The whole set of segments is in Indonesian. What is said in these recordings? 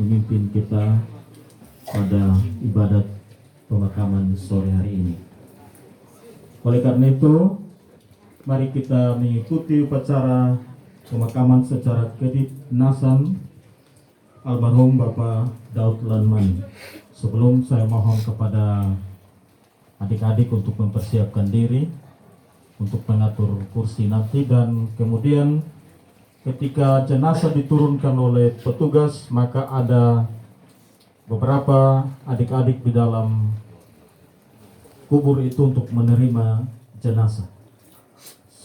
memimpin kita pada ibadat pemakaman sore hari ini. Oleh karena itu, mari kita mengikuti upacara pemakaman secara kedinasan almarhum Bapak Daud Lanmani. Sebelum saya mohon kepada adik-adik untuk mempersiapkan diri untuk mengatur kursi nanti, dan kemudian ketika jenazah diturunkan oleh petugas, maka ada beberapa adik-adik di dalam kubur itu untuk menerima jenazah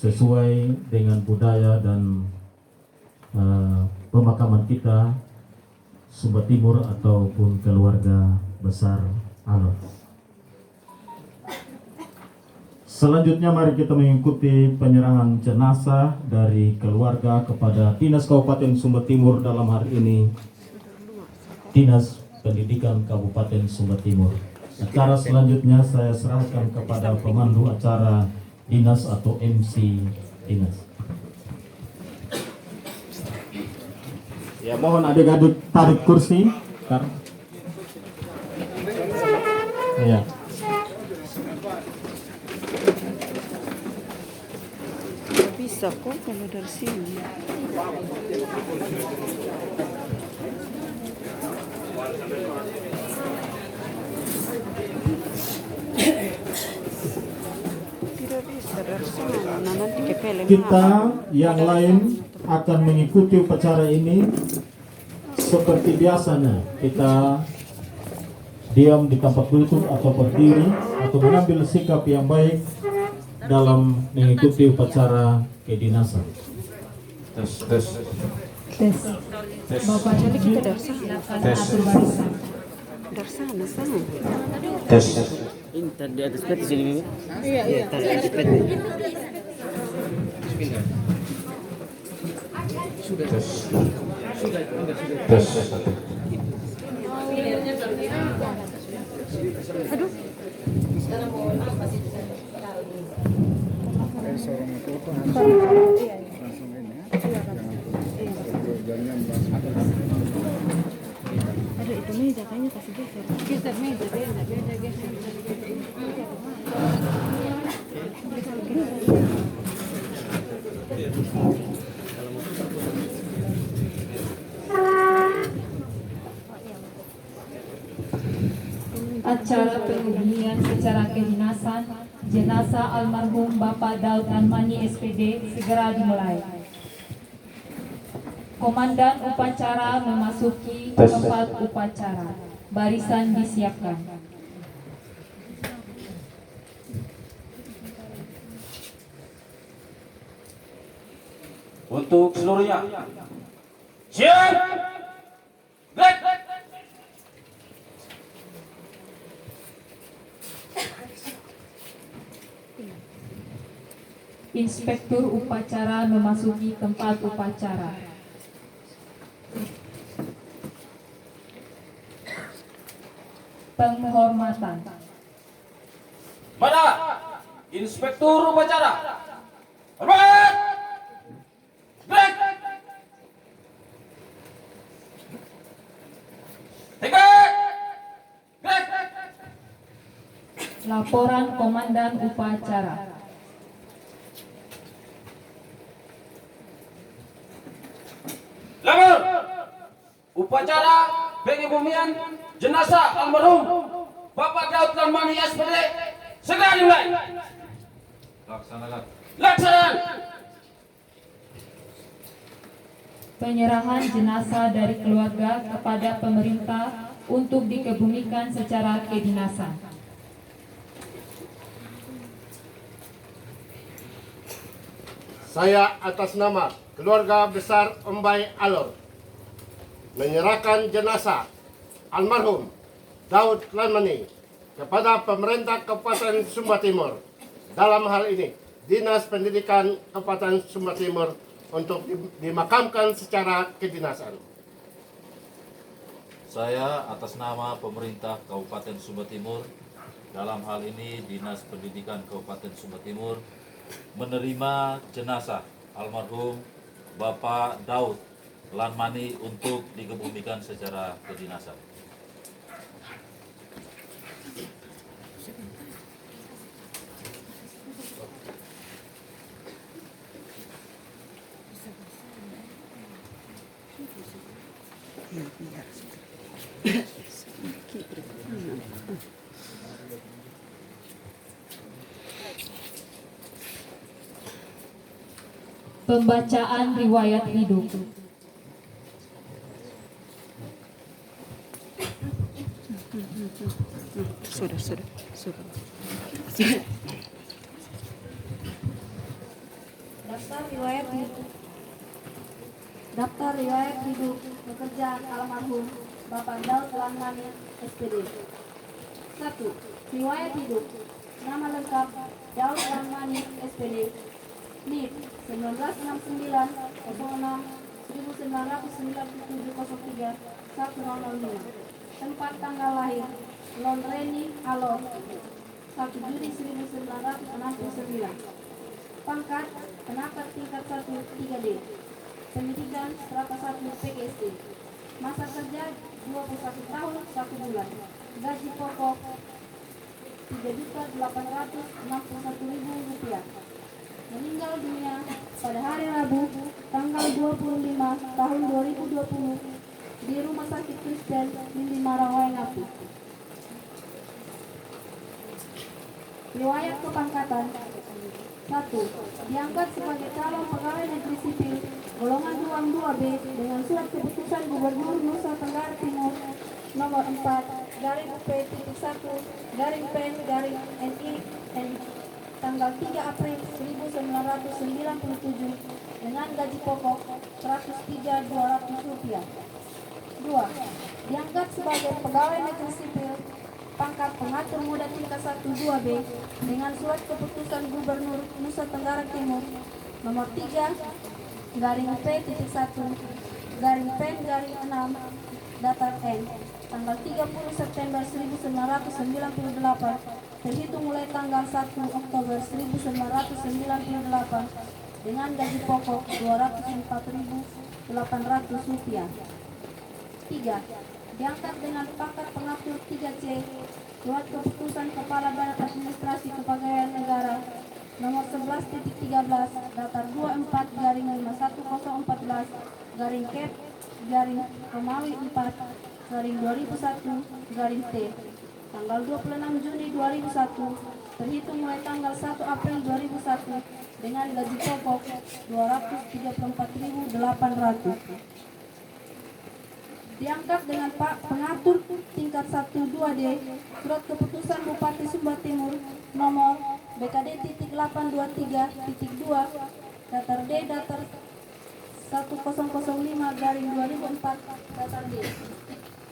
sesuai dengan budaya dan pemakaman kita Sumba Timur ataupun keluarga besar Alor. Selanjutnya mari kita mengikuti penyerahan jenazah dari keluarga kepada Dinas Kabupaten Sumba Timur, dalam hari ini Dinas Pendidikan Kabupaten Sumba Timur. Acara selanjutnya saya serahkan kepada pemandu acara Dinas atau MC Dinas. Ya, mohon adik-adik tarik kursi. Ya. Bisa kok kalau dari sini. Tidak bisa dari sana. Nah, nanti kepele. Kita yang lain akan mengikuti upacara ini seperti biasanya. Kita diam di tempat duduk atau berdiri atau mengambil sikap yang baik dalam mengikuti upacara kedinasan. Tes. Bapak jadi kita dari sana. Atur barisan. Dari sana. Tes. Ini tadi di atas peti sini, Mimi? Iya. Tadi di atas peti. Tes. Aduh. Ada itu meja kayaknya kasih geser meja geser. Acara pengubuhan secara kedinasan jenazah almarhum Bapak Daud Lanmani SPD segera dimulai. Komandan upacara memasuki tempat upacara. Barisan disiapkan. Untuk seluruhnya. Siap! Break! Inspektur upacara memasuki tempat upacara. Penghormatan. Mana? Inspektur upacara. Hormat! Break! Tiket! Break! Laporan Komandan Upacara. Lapor! Upacara pengebumian jenazah almarhum Bapak Daud Lanmani SPD segera dimulai. Laksanakan. Penyerahan jenazah dari keluarga kepada pemerintah untuk dikebumikan secara kedinasan. Saya atas nama keluarga besar Embai Alor menyerahkan jenazah almarhum Daud Lanmani kepada pemerintah Kabupaten Sumba Timur, dalam hal ini Dinas Pendidikan Kabupaten Sumba Timur, untuk dimakamkan secara kedinasan. Saya atas nama pemerintah Kabupaten Sumba Timur, dalam hal ini Dinas Pendidikan Kabupaten Sumba Timur, menerima jenazah almarhum Bapak Daud Land Money untuk dikebumikan secara kedinasan. Pembacaan riwayat hidup. Daftar riwayat hidup. Daftar riwayat hidup pekerjaan almarhum Bapak Daud Lanmani SPD. 1. Riwayat hidup. Nama lengkap Daud Lanmani SPD. NIP 1969 06 1997 03 1005. Tempat tanggal lahir Lon Reni Alor 1 Juli 1969. Pangkat penakar tingkat 1 3D. Pendidikan strata 1 PGSD. Masa kerja 21 tahun 1 bulan. Gaji pokok Rp3.861.000. Meninggal dunia pada hari Rabu tanggal 25 tahun 2020 di Rumah Sakit Kristen Lili Marawaingapu. Riwayat kepangkatan. 1. Diangkat sebagai calon pegawai negeri sipil golongan ruang 2B dengan surat keputusan Gubernur Nusa Tenggara Timur nomor 4 garing P.1 garing Pen garing NI tanggal 3 April 1997 dengan gaji pokok Rp103.200. 2. Diangkat sebagai pegawai negeri sipil pangkat pengatur muda tingkat 1 2B dengan surat keputusan Gubernur Nusa Tenggara Timur nomor 3 garing P.1 garing Pen garing 6 datar N tanggal 30 September 1998 terhitung mulai tanggal 1 Oktober 1998 dengan gaji pokok Rp204.800. 3. Diangkat dengan pangkat pengatur 3C surat keputusan Kepala Badan Administrasi Kepegawaian Negara nomor 11.13 datar 24 garing 51014 garing Kep garing Romawi 4 garing 2001 garing T tanggal 26 Juni 2001 terhitung mulai tanggal 1 April 2001 dengan gaji pokok Rp234.800. Diangkat dengan Pak Pengatur tingkat 1 2D surat keputusan Bupati Sumba Timur nomor BKD.823.2 datar D datar 1005 garing 2004 datar D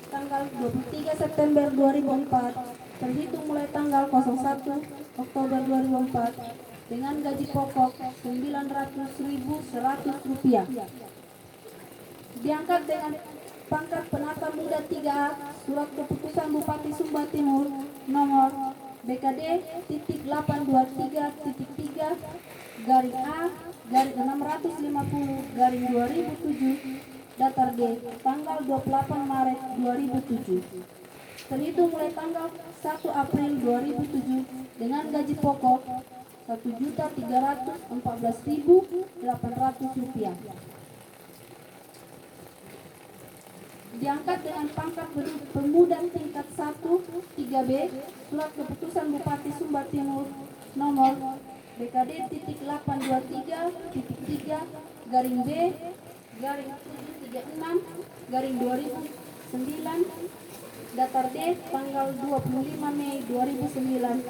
tanggal 23 September 2004 terhitung mulai tanggal 01 Oktober 2004 dengan gaji pokok Rp900.100. Diangkat dengan pangkat penata muda 3A surat keputusan Bupati Sumba Timur nomor BKD.823.3 garing A garing 650 garing 2007 datar D tanggal 28 Maret 2007 terhitung mulai tanggal 1 April 2007 dengan gaji pokok Rp1.314.800. Diangkat dengan pangkat pemuda tingkat 1 3B surat keputusan Bupati Sumba Timur nomor BKD.823.3 garing B garing 736 garing 2009 datar D tanggal 25 Mei 2009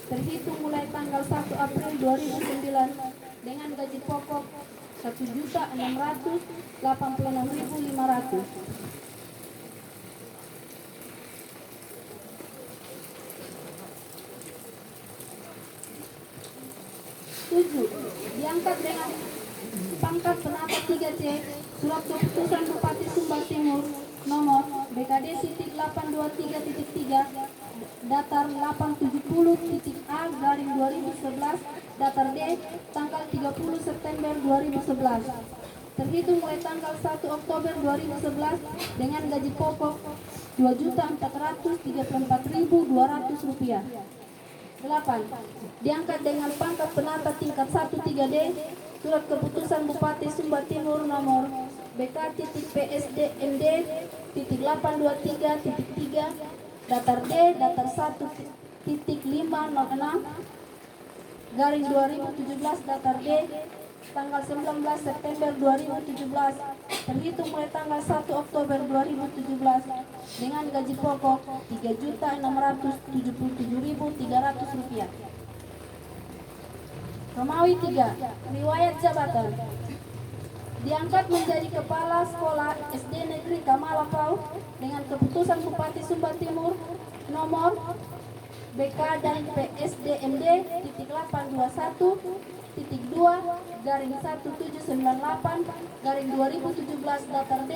terhitung mulai tanggal 1 April 2009 dengan gaji pokok Rp1.686.500. 7. Diangkat dengan pangkat penata 3C surat keputusan Bupati Sumba Timur nomor BKD.823.3 datar 870.A garing 2011 datar D tanggal 30 September 2011 terhitung mulai tanggal 1 Oktober 2011 dengan gaji pokok Rp2.434.200. 8. Diangkat dengan pangkat penata tingkat 1 3D surat keputusan Bupati Sumba Timur nomor BK.PSD.MD.823.3 datar D datar 1.506 garing 2017 datar D tanggal 19 September 2017 terhitung mulai tanggal 1 Oktober 2017 dengan gaji pokok Rp3.677.300. Romawi 3. Riwayat jabatan. Diangkat menjadi kepala sekolah SD Negeri Kamalapau dengan keputusan Bupati Sumba Timur nomor BK dan PSD.MD.821.2 garing 1798 garing 2017 datar D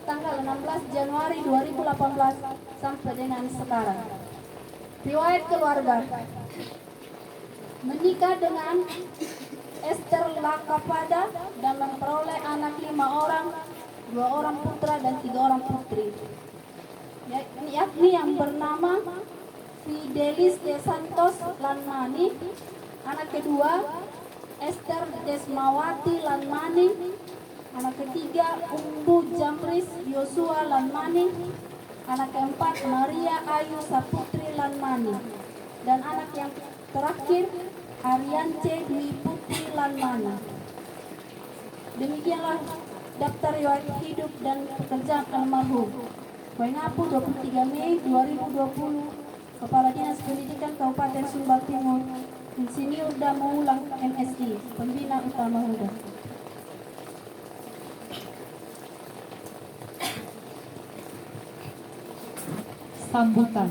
tanggal 16 Januari 2018 sampai dengan sekarang. Riwayat keluarga. Menikah dengan Esther Lakapada dan memperoleh anak 5 orang, 2 orang putra dan 3 orang putri, yakni yang bernama Fidelis de Santos Lanmani, anak kedua Esther Desmawati Lanmani, anak ketiga Umbu Jamris Yosua Lanmani, anak keempat Maria Ayu Saputri Lanmani, dan anak yang terakhir Ariance Dwi Putri Lanmani. Demikianlah daftar riwayat hidup dan pekerjaan almarhum Waingapu 23 Mei 2020, Kepala Dinas Pendidikan Kabupaten Sumba Timur, Insinyur Damaulang MSI, Pembina Utama Huda. Sambutan.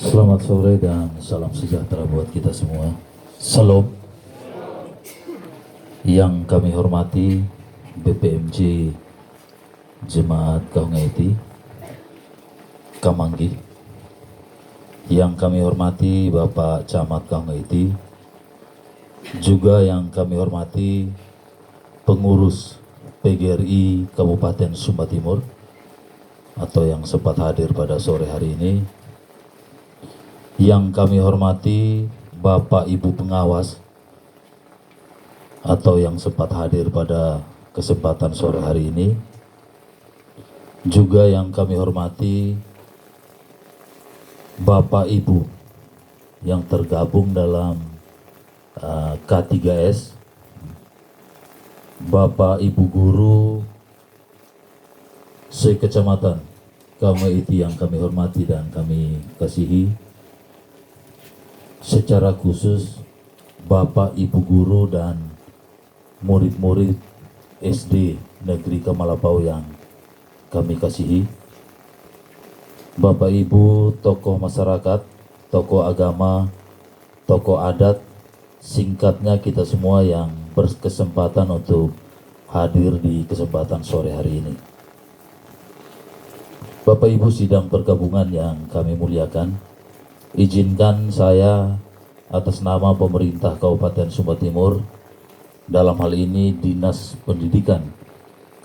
Selamat sore dan salam sejahtera buat kita semua. Salam. Yang kami hormati BPMJ Jemaat Kahungaiti Kamanggi, yang kami hormati Bapak Camat Kahungaiti, juga yang kami hormati pengurus PGRI Kabupaten Sumba Timur atau yang sempat hadir pada sore hari ini, yang kami hormati Bapak Ibu pengawas atau yang sempat hadir pada kesempatan sore hari ini, juga yang kami hormati Bapak Ibu yang tergabung dalam K3S, Bapak Ibu guru sekecamatan Kahungaiti yang kami hormati dan kami kasihi, secara khusus Bapak Ibu guru dan murid-murid SD Negeri Kamalapau yang kami kasihi, Bapak Ibu tokoh masyarakat, tokoh agama, tokoh adat, singkatnya kita semua yang berkesempatan untuk hadir di kesempatan sore hari ini. Bapak Ibu sidang pergabungan yang kami muliakan, izinkan saya atas nama pemerintah Kabupaten Sumba Timur, dalam hal ini Dinas Pendidikan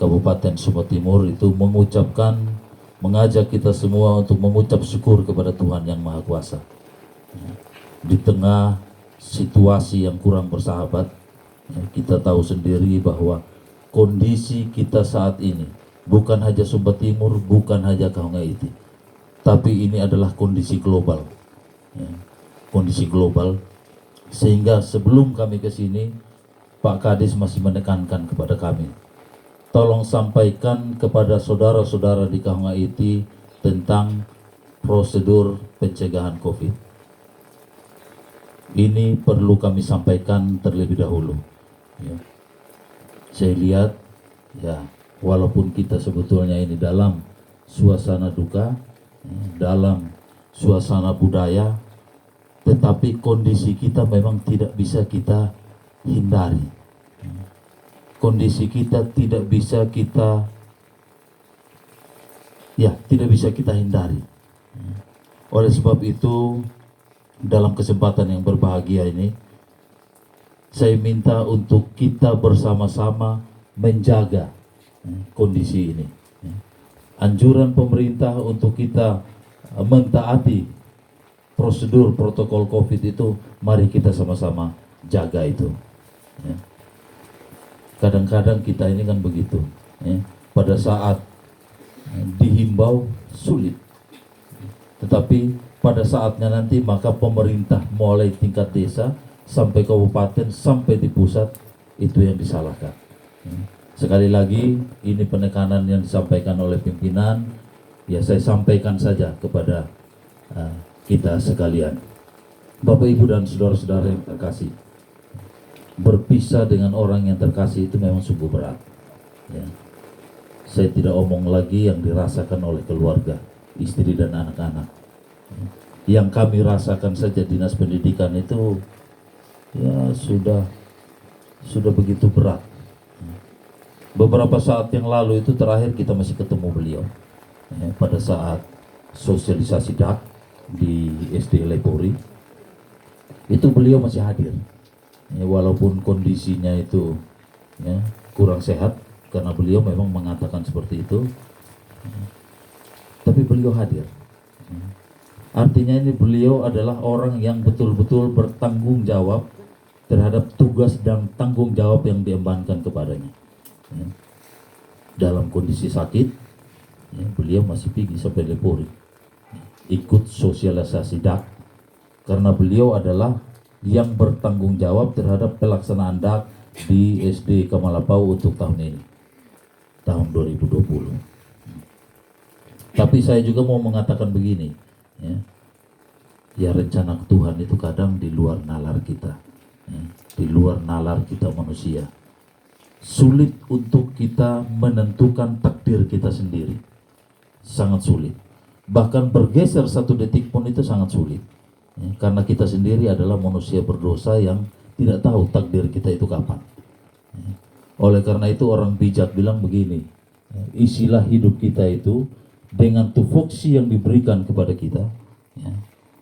Kabupaten Sumba Timur, itu mengajak kita semua untuk mengucap syukur kepada Tuhan Yang Maha Kuasa. Di tengah situasi yang kurang bersahabat, kita tahu sendiri bahwa kondisi kita saat ini bukan hanya Sumba Timur, bukan hanya Kahungaiti, tapi ini adalah kondisi global. Kondisi global, sehingga sebelum kami ke sini, Pak Kadis masih menekankan kepada kami, tolong sampaikan kepada saudara-saudara di Kahungaiti tentang prosedur pencegahan COVID. Ini perlu kami sampaikan terlebih dahulu. Saya lihat, walaupun kita sebetulnya ini dalam suasana duka, dalam suasana budaya, tetapi kondisi kita memang tidak bisa kita hindari. Kondisi kita tidak bisa kita hindari. Oleh sebab itu, dalam kesempatan yang berbahagia ini, saya minta untuk kita bersama-sama menjaga kondisi ini. Anjuran pemerintah untuk kita mentaati prosedur protokol COVID itu, mari kita sama-sama jaga itu. Kadang-kadang kita ini kan begitu, pada saat dihimbau sulit, tetapi pada saatnya nanti maka pemerintah mulai tingkat desa sampai kabupaten sampai di pusat itu yang disalahkan. Sekali lagi ini penekanan yang disampaikan oleh pimpinan, ya saya sampaikan saja kepada kita sekalian. Bapak Ibu dan saudara-saudara yang terkasih, berpisah dengan orang yang terkasih itu memang sungguh berat. Ya. Saya tidak omong lagi yang dirasakan oleh keluarga, istri dan anak-anak. Yang kami rasakan saja dinas pendidikan itu ya sudah begitu berat. Beberapa saat yang lalu itu terakhir kita masih ketemu beliau pada saat sosialisasi DAK di SD Lepori. Itu beliau masih hadir, walaupun kondisinya itu kurang sehat, karena beliau memang mengatakan seperti itu, tapi beliau hadir. Artinya ini beliau adalah orang yang betul-betul bertanggung jawab terhadap tugas dan tanggung jawab yang diembankan kepadanya. Dalam kondisi sakit, beliau masih pergi sampai Lepori, ikut sosialisasi DAK, karena beliau adalah yang bertanggung jawab terhadap pelaksanaan DAK di SD Kamalapau untuk tahun ini, tahun 2020. Tapi saya juga mau mengatakan begini, ya rencana Tuhan itu kadang di luar nalar kita, di luar nalar kita manusia. Sulit untuk kita menentukan takdir kita sendiri, sangat sulit. Bahkan bergeser satu detik pun itu sangat sulit, karena kita sendiri adalah manusia berdosa yang tidak tahu takdir kita itu kapan. Oleh karena itu orang bijak bilang begini, isilah hidup kita itu dengan tupoksi yang diberikan kepada kita.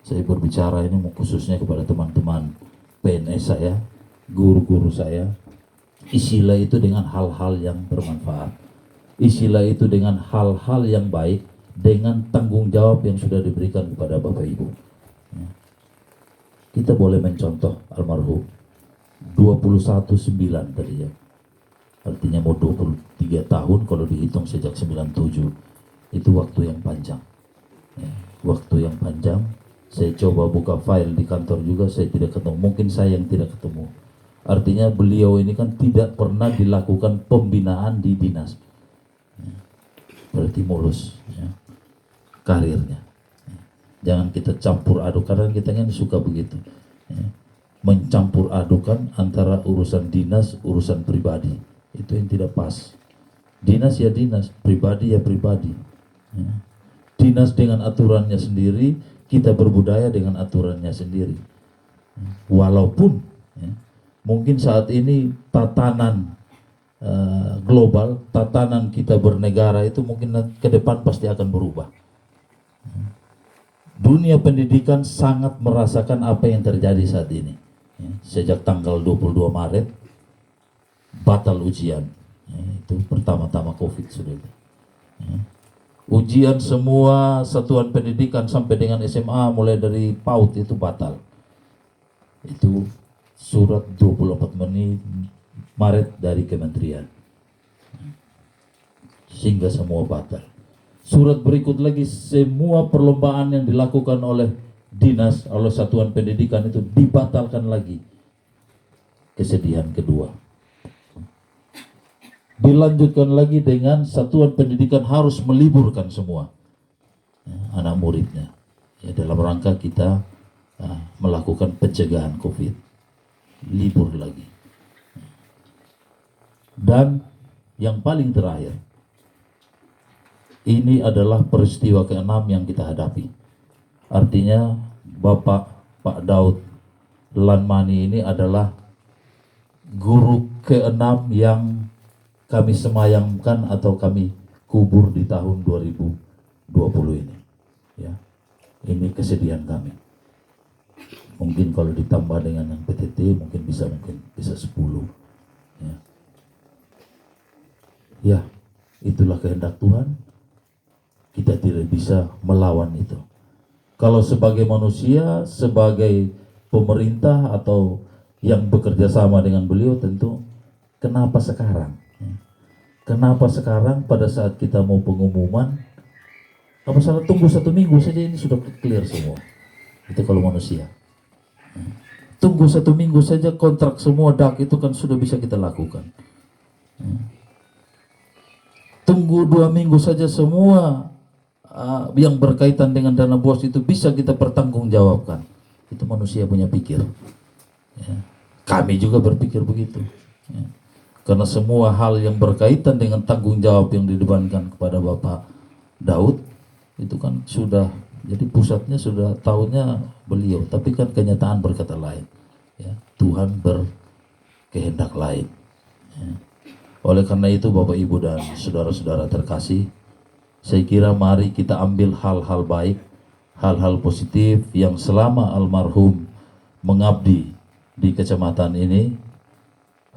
Saya berbicara ini khususnya kepada teman-teman PNS saya, guru-guru saya. Isilah itu dengan hal-hal yang bermanfaat, isilah itu dengan hal-hal yang baik, dengan tanggung jawab yang sudah diberikan kepada Bapak Ibu. Kita boleh mencontoh almarhum 21/9 tadi ya, artinya mau 23 tahun kalau dihitung sejak 97. Itu waktu yang panjang, waktu yang panjang. Saya coba buka file di kantor juga, saya tidak ketemu. Mungkin saya yang tidak ketemu. Artinya beliau ini kan tidak pernah dilakukan pembinaan di dinas, berarti mulus karirnya. Jangan kita campur aduk, kadang kita kan suka begitu, mencampur adukan antara urusan dinas, urusan pribadi. Itu yang tidak pas. Dinas ya dinas, pribadi ya pribadi. Dinas dengan aturannya sendiri, kita berbudaya dengan aturannya sendiri. Walaupun mungkin saat ini tatanan global, tatanan kita bernegara itu mungkin ke depan pasti akan berubah. Dunia pendidikan sangat merasakan apa yang terjadi saat ini. Sejak tanggal 22 Maret, batal ujian. Itu pertama-tama COVID sudah itu. Ujian semua satuan pendidikan sampai dengan SMA, mulai dari PAUD itu batal. Itu surat 24 Maret dari kementerian, sehingga semua batal. Surat berikut lagi, semua perlombaan yang dilakukan oleh dinas, oleh satuan pendidikan itu dibatalkan lagi. Kesedihan kedua. Dilanjutkan lagi dengan satuan pendidikan harus meliburkan semua anak muridnya, dalam rangka kita melakukan pencegahan COVID. Libur lagi. Dan yang paling terakhir, ini adalah peristiwa ke-6 yang kita hadapi. Artinya Pak Daud Lanmani ini adalah guru ke-6 yang kami semayamkan atau kami kubur di tahun 2020 ini. Ini kesedihan kami. Mungkin kalau ditambah dengan yang PTT mungkin bisa 10. Ya, itulah kehendak Tuhan. Kita tidak bisa melawan itu. Kalau sebagai manusia, sebagai pemerintah atau yang bekerja sama dengan beliau, tentu kenapa sekarang? Kenapa sekarang pada saat kita mau pengumuman? Apa salah tunggu 1 minggu saja, ini sudah clear semua. Itu kalau manusia. Tunggu 1 minggu saja kontrak semua DAK itu kan sudah bisa kita lakukan. Tunggu 2 minggu saja semua yang berkaitan dengan dana BOS itu bisa kita pertanggungjawabkan. Itu manusia punya pikir. Ya. Kami juga berpikir begitu. Ya. Karena semua hal yang berkaitan dengan tanggung jawab yang dibebankan kepada Bapak Daud itu kan sudah, jadi pusatnya sudah tahunya beliau, tapi kan kenyataan berkata lain. Ya. Tuhan berkehendak lain. Ya. Oleh karena itu Bapak Ibu dan saudara-saudara terkasih, saya kira mari kita ambil hal-hal baik, hal-hal positif yang selama almarhum mengabdi di kecamatan ini,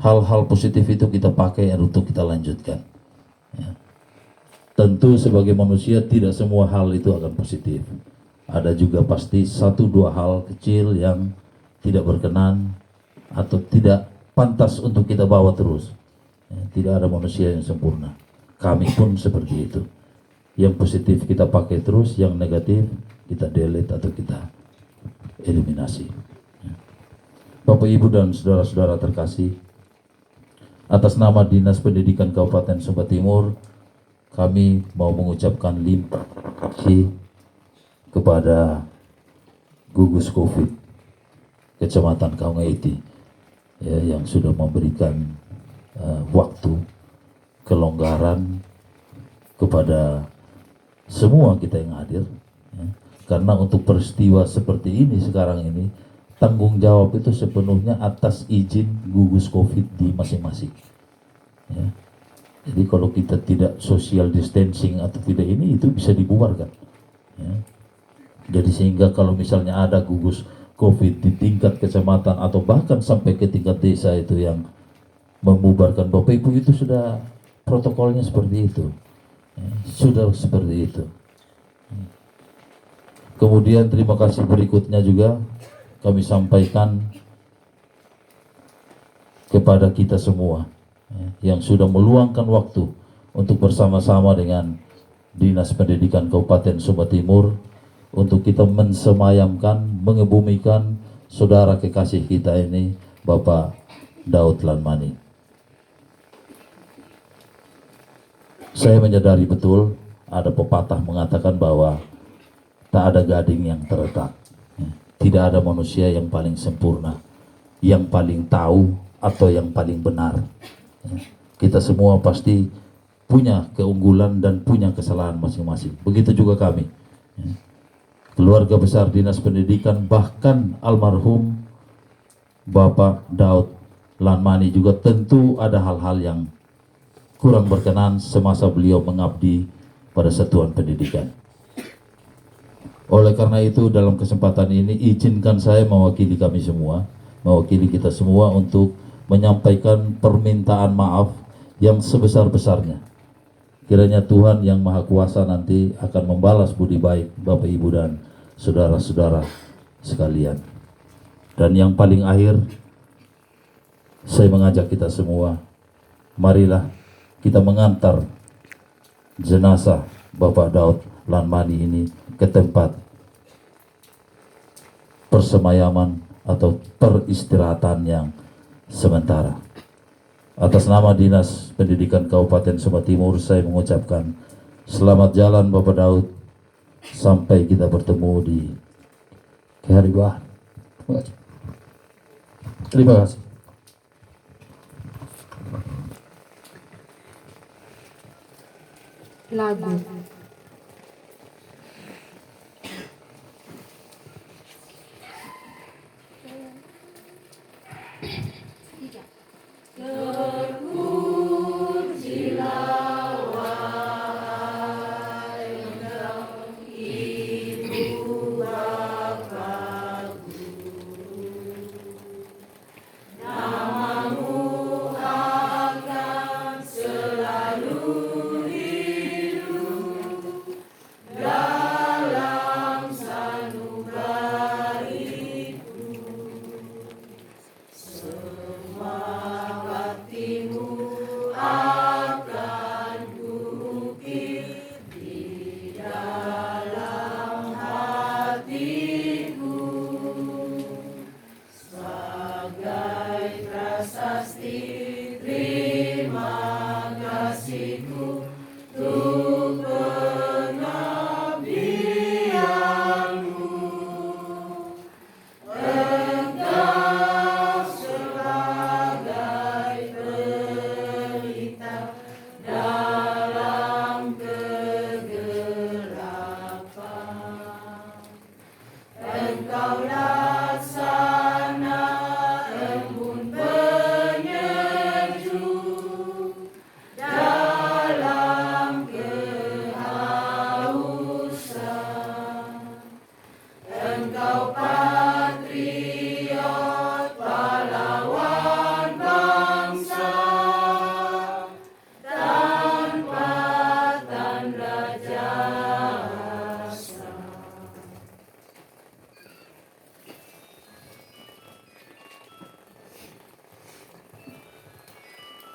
hal-hal positif itu kita pakai untuk kita lanjutkan. Ya. Tentu sebagai manusia tidak semua hal itu akan positif. Ada juga pasti 1-2 hal kecil yang tidak berkenan atau tidak pantas untuk kita bawa terus. Ya, tidak ada manusia yang sempurna. Kami pun seperti itu. Yang positif kita pakai terus, yang negatif kita delete atau kita eliminasi. Ya. Bapak Ibu dan saudara-saudara terkasih, atas nama Dinas Pendidikan Kabupaten Sumba Timur, kami mau mengucapkan limpah kasih kepada gugus COVID Kecamatan Kaungaiti, ya, yang sudah memberikan waktu kelonggaran kepada semua kita yang hadir, ya. Karena untuk peristiwa seperti ini sekarang ini, tanggung jawab itu sepenuhnya atas izin gugus COVID di masing-masing, ya. Jadi kalau kita tidak social distancing atau tidak ini, itu bisa dibubarkan, ya. Jadi sehingga kalau misalnya ada gugus COVID di tingkat kecamatan atau bahkan sampai ke tingkat desa itu yang membubarkan, Bapak Ibu, itu sudah protokolnya seperti itu, ya, sudah seperti itu. Kemudian terima kasih berikutnya juga kami sampaikan kepada kita semua, ya, yang sudah meluangkan waktu untuk bersama-sama dengan Dinas Pendidikan Kabupaten Sumba Timur untuk kita mensemayamkan, mengebumikan saudara kekasih kita ini, Bapak Daud Lanmani. Saya menyadari betul ada pepatah mengatakan bahwa tak ada gading yang terletak. Tidak ada manusia yang paling sempurna, yang paling tahu atau yang paling benar. Kita semua pasti punya keunggulan dan punya kesalahan masing-masing. Begitu juga kami. Keluarga besar Dinas Pendidikan, bahkan almarhum Bapak Daud Lanmani juga tentu ada hal-hal yang kurang berkenan semasa beliau mengabdi pada satuan pendidikan. Oleh karena itu dalam kesempatan ini izinkan saya mewakili kami semua, mewakili kita semua untuk menyampaikan permintaan maaf yang sebesar-besarnya. Kiranya Tuhan yang Maha Kuasa nanti akan membalas budi baik Bapak Ibu dan saudara-saudara sekalian. Dan yang paling akhir, saya mengajak kita semua, marilah kita mengantar jenazah Bapak Daud Lanmani ini ke tempat persemayaman atau peristirahatan yang sementara. Atas nama Dinas Pendidikan Kabupaten Sumba Timur, saya mengucapkan selamat jalan Bapak Daud sampai kita bertemu di kehariban. Terima kasih. Lagu.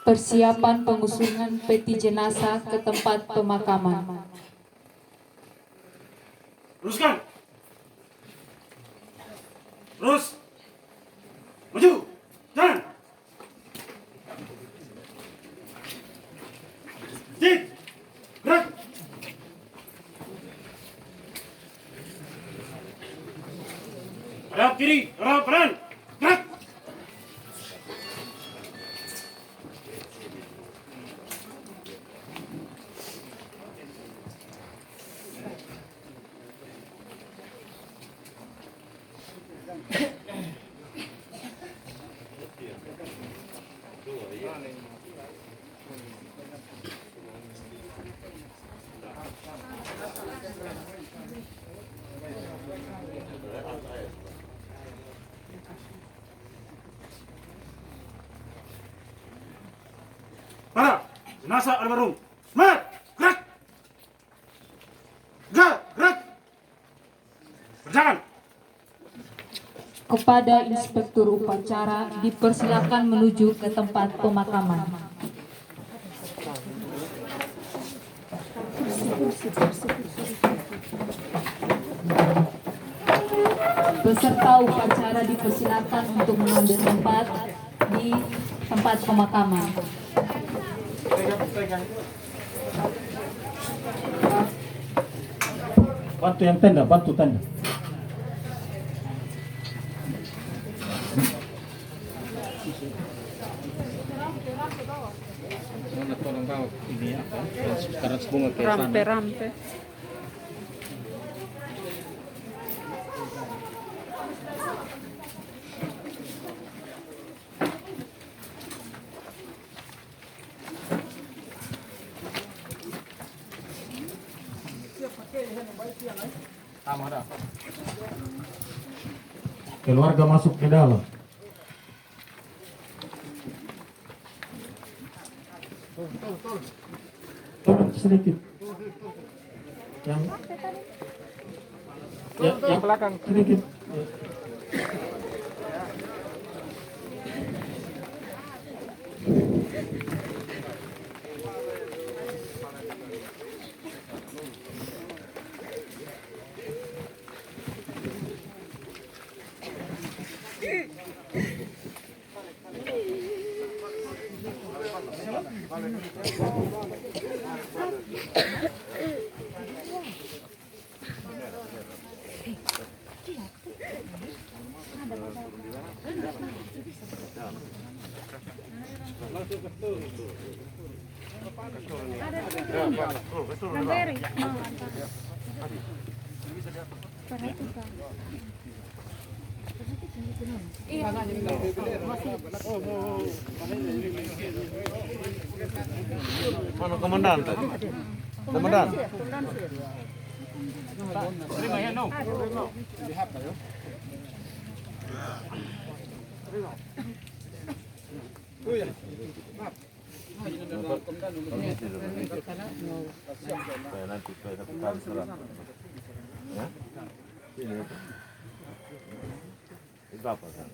Persiapan pengusungan peti jenazah ke tempat pemakaman. Teruskan. Terus. Maju. Jalan. Sit. Gerak. Hadap kiri, hadap kanan. Gerak. Para, jenazah almarhum. Semangat, gerak. Gerak, gerak. Berjalan. Kepada inspektur upacara dipersilakan menuju ke tempat pemakaman. Peserta upacara dipersilakan untuk mengambil tempat di tempat pemakaman. Bantu yang tenda, bantu tenda. Rampe-rampe. Keluarga masuk ke dalam. Turun sedikit. Yang belakang sedikit. Mana komandan tadi? Komandan. Nanti saya dapat surat. Ya? Ini. Itu apa kan?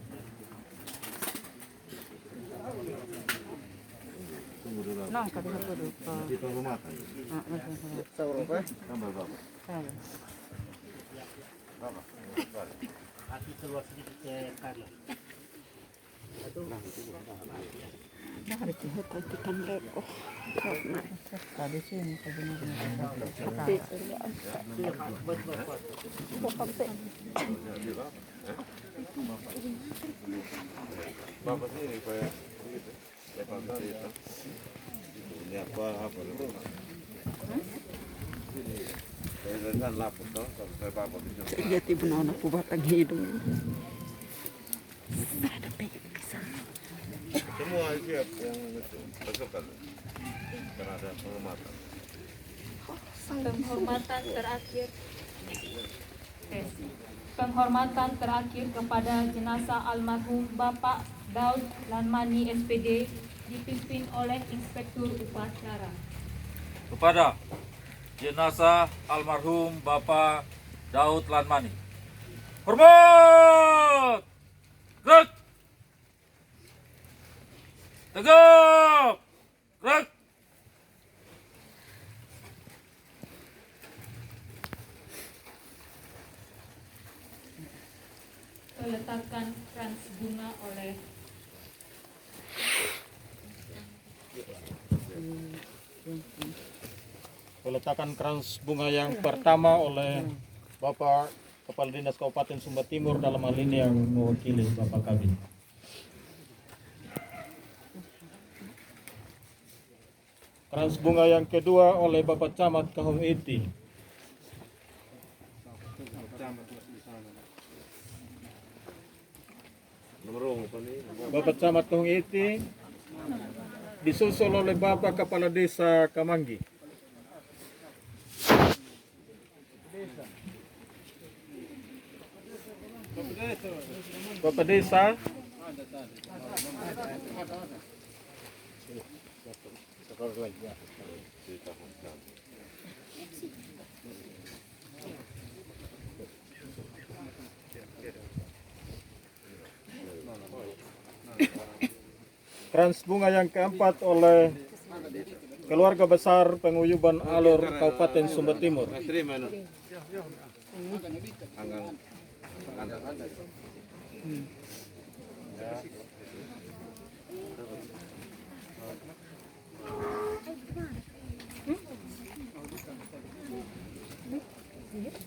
Tunggu dulu. Nanti tunggu makan. Tambah berapa? Hati keluar sedikit ke kanan. Bapak sini kayak begitu. Lepas tadi itu. Ini apa itu? Saya kan lapor toh, sampai bapak bisa. Iya tiba na po batang hidung. Semua siap yang itu pasukan. Karena ada penghormatan. Penghormatan terakhir. Penghormatan terakhir kepada jenazah almarhum Bapak Daud Lanmani SPD dipimpin oleh Inspektur Upacara. Kepada jenazah almarhum Bapak Daud Lanmani. Hormat! Gerak! Tegap! Gerak! Peletakan krans bunga oleh Peletakan krans bunga yang pertama oleh Bapak Kepala Dinas Kabupaten Sumba Timur, dalam hal ini yang mewakili Bapak Kabin. Krans bunga yang kedua oleh Bapak Camat Kahung Iti. Nomorong itu nih. Bapak Camat Kahung Iti disusul oleh Bapak Kepala Desa Kamanggi. Bapak Desa krans bunga yang keempat oleh keluarga besar Penguyuban Alor Kabupaten Sumba Timur. Terima no. Anggang.